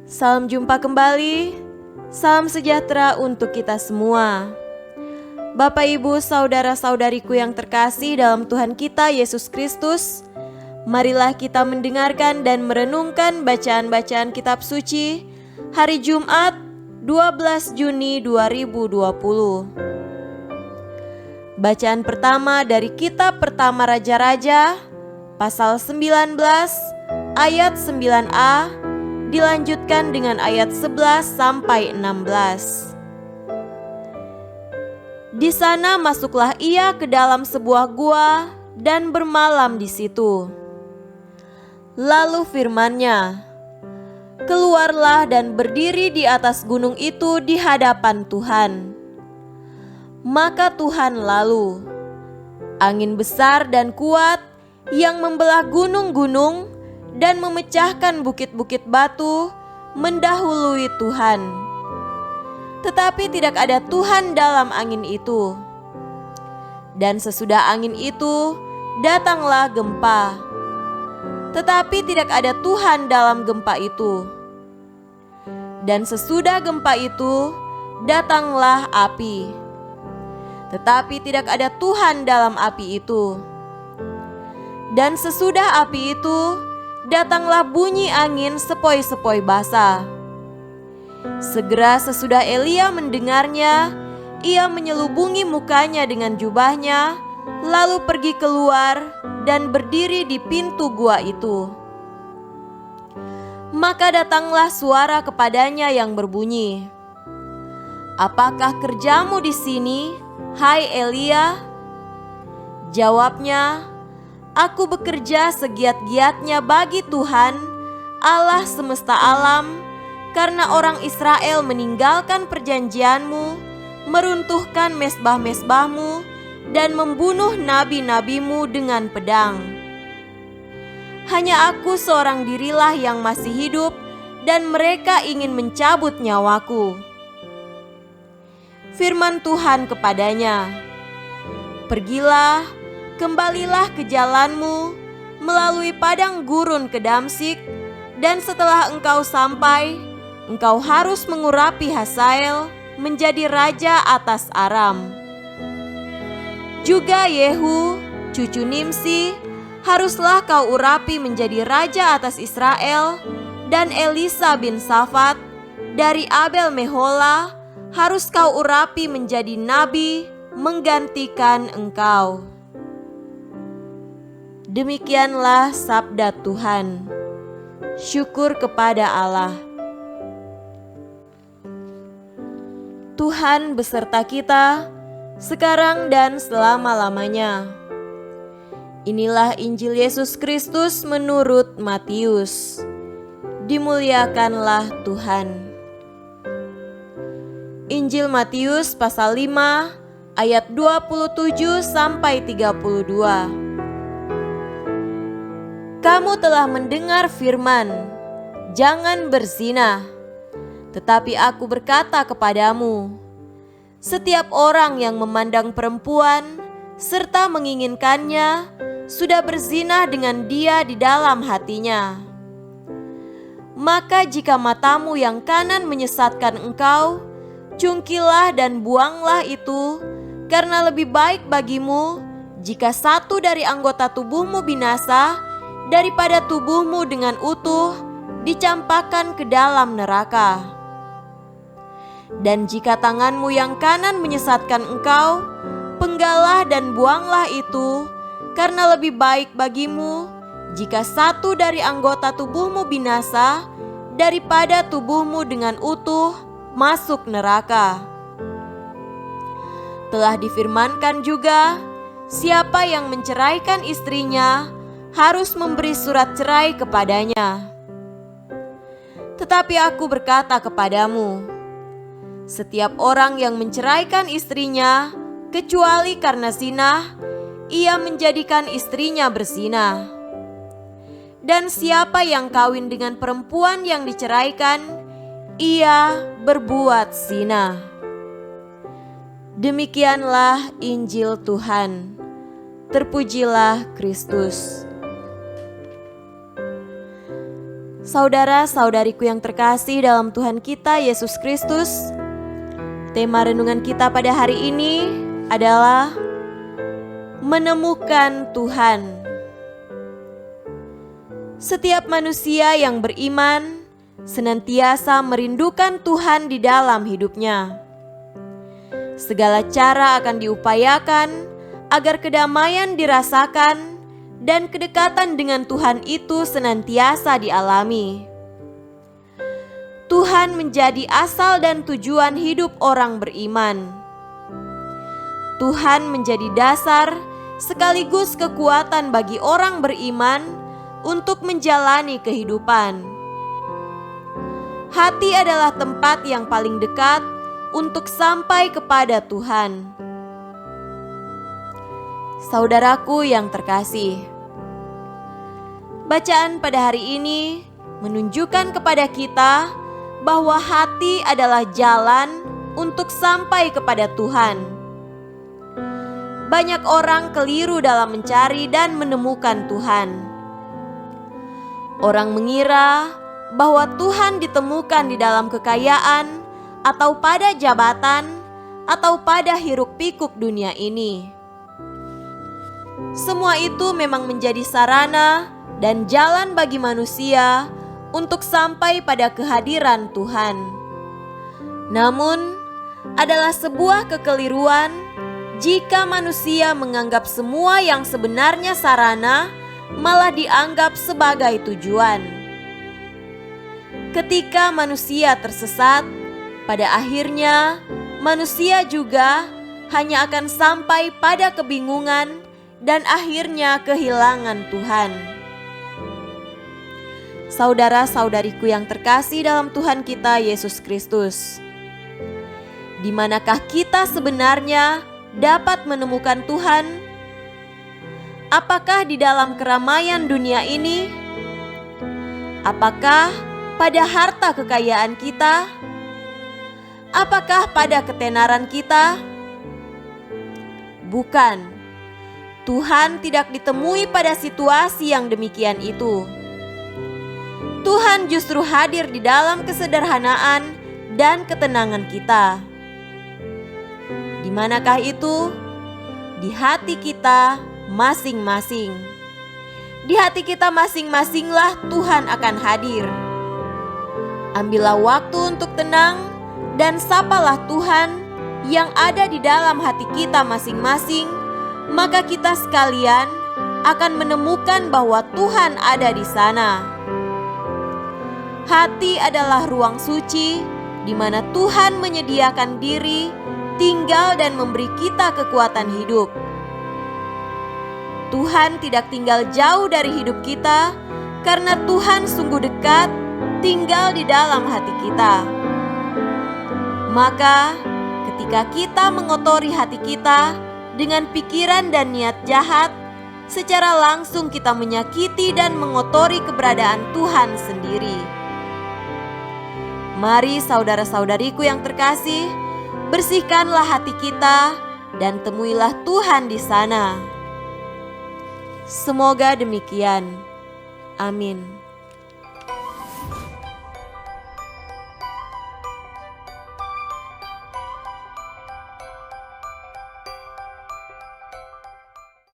Salam jumpa kembali, salam sejahtera untuk kita semua. Bapak, Ibu, saudara-saudariku yang terkasih dalam Tuhan kita Yesus Kristus, marilah kita mendengarkan dan merenungkan bacaan-bacaan kitab suci hari Jumat 12 Juni 2020. Bacaan pertama dari kitab pertama Raja-Raja, pasal 19 ayat 9a, dilanjutkan dengan ayat 11 sampai 16. Di sana masuklah ia ke dalam sebuah gua dan bermalam di situ. Lalu firman-Nya, "Keluarlah dan berdiri di atas gunung itu di hadapan Tuhan." Maka Tuhan lalu, angin besar dan kuat yang membelah gunung-gunung dan memecahkan bukit-bukit batu mendahului Tuhan. Tetapi tidak ada Tuhan dalam angin itu. Dan sesudah angin itu, datanglah gempa. Tetapi tidak ada Tuhan dalam gempa itu. Dan sesudah gempa itu, datanglah api. Tetapi tidak ada Tuhan dalam api itu. Dan sesudah api itu, datanglah bunyi angin sepoi-sepoi basah. Segera sesudah Elia mendengarnya, ia menyelubungi mukanya dengan jubahnya, lalu pergi keluar dan berdiri di pintu gua itu. Maka datanglah suara kepadanya yang berbunyi, "Apakah kerjamu di sini, hai Elia?" Jawabnya, "Aku bekerja segiat-giatnya bagi Tuhan, Allah semesta alam, karena orang Israel meninggalkan perjanjian-Mu, meruntuhkan mesbah-mesbah-Mu, dan membunuh nabi-nabi-Mu dengan pedang. Hanya aku seorang dirilah yang masih hidup, dan mereka ingin mencabut nyawaku." Firman Tuhan kepadanya, "Pergilah, kembalilah ke jalanmu melalui padang gurun ke Damsyik, dan setelah engkau sampai, engkau harus mengurapi Hazael menjadi raja atas Aram. Juga Yehu, cucu Nimsi, haruslah kau urapi menjadi raja atas Israel, dan Elisa bin Safat dari Abel Mehola harus kau urapi menjadi nabi menggantikan engkau." Demikianlah sabda Tuhan. Syukur kepada Allah. Tuhan beserta kita sekarang dan selama-lamanya. Inilah Injil Yesus Kristus menurut Matius. Dimuliakanlah Tuhan. Injil Matius pasal 5 ayat 27 sampai 32. "Kamu telah mendengar firman, 'Jangan berzina.' Tetapi aku berkata kepadamu, setiap orang yang memandang perempuan serta menginginkannya sudah berzina dengan dia di dalam hatinya. Maka jika matamu yang kanan menyesatkan engkau, cungkilah dan buanglah itu, karena lebih baik bagimu jika satu dari anggota tubuhmu binasa daripada tubuhmu dengan utuh dicampakkan ke dalam neraka. Dan jika tanganmu yang kanan menyesatkan engkau, penggalah dan buanglah itu, karena lebih baik bagimu jika satu dari anggota tubuhmu binasa daripada tubuhmu dengan utuh masuk neraka. Telah difirmankan juga, siapa yang menceraikan istrinya harus memberi surat cerai kepadanya. Tetapi aku berkata kepadamu, setiap orang yang menceraikan istrinya, kecuali karena zina, ia menjadikan istrinya berzina. Dan siapa yang kawin dengan perempuan yang diceraikan, ia berbuat zina." Demikianlah Injil Tuhan. Terpujilah Kristus. Saudara-saudariku yang terkasih dalam Tuhan kita Yesus Kristus, tema renungan kita pada hari ini adalah menemukan Tuhan. Setiap manusia yang beriman senantiasa merindukan Tuhan di dalam hidupnya. Segala cara akan diupayakan agar kedamaian dirasakan dan kedekatan dengan Tuhan itu senantiasa dialami. Tuhan menjadi asal dan tujuan hidup orang beriman. Tuhan menjadi dasar sekaligus kekuatan bagi orang beriman untuk menjalani kehidupan. Hati adalah tempat yang paling dekat untuk sampai kepada Tuhan. Saudaraku yang terkasih, bacaan pada hari ini menunjukkan kepada kita bahwa hati adalah jalan untuk sampai kepada Tuhan. Banyak orang keliru dalam mencari dan menemukan Tuhan. Orang mengira bahwa Tuhan ditemukan di dalam kekayaan, atau pada jabatan, atau pada hiruk-pikuk dunia ini. Semua itu memang menjadi sarana dan jalan bagi manusia untuk sampai pada kehadiran Tuhan. Namun, adalah sebuah kekeliruan jika manusia menganggap semua yang sebenarnya sarana malah dianggap sebagai tujuan. Ketika manusia tersesat, pada akhirnya manusia juga hanya akan sampai pada kebingungan dan akhirnya kehilangan Tuhan. Saudara-saudariku yang terkasih dalam Tuhan kita Yesus Kristus, di manakah kita sebenarnya dapat menemukan Tuhan? Apakah di dalam keramaian dunia ini? Apakah pada harta kekayaan kita? Apakah pada ketenaran kita? Bukan. Tuhan tidak ditemui pada situasi yang demikian itu. Tuhan justru hadir di dalam kesederhanaan dan ketenangan kita. Di manakah itu? Di hati kita masing-masing. Di hati kita masing-masinglah Tuhan akan hadir. Ambillah waktu untuk tenang dan sapalah Tuhan yang ada di dalam hati kita masing-masing, maka kita sekalian akan menemukan bahwa Tuhan ada di sana. Hati adalah ruang suci di mana Tuhan menyediakan diri, tinggal dan memberi kita kekuatan hidup. Tuhan tidak tinggal jauh dari hidup kita karena Tuhan sungguh dekat tinggal di dalam hati kita. Maka ketika kita mengotori hati kita dengan pikiran dan niat jahat, secara langsung kita menyakiti dan mengotori keberadaan Tuhan sendiri. Mari saudara-saudariku yang terkasih, bersihkanlah hati kita dan temuilah Tuhan di sana. Semoga demikian. Amin.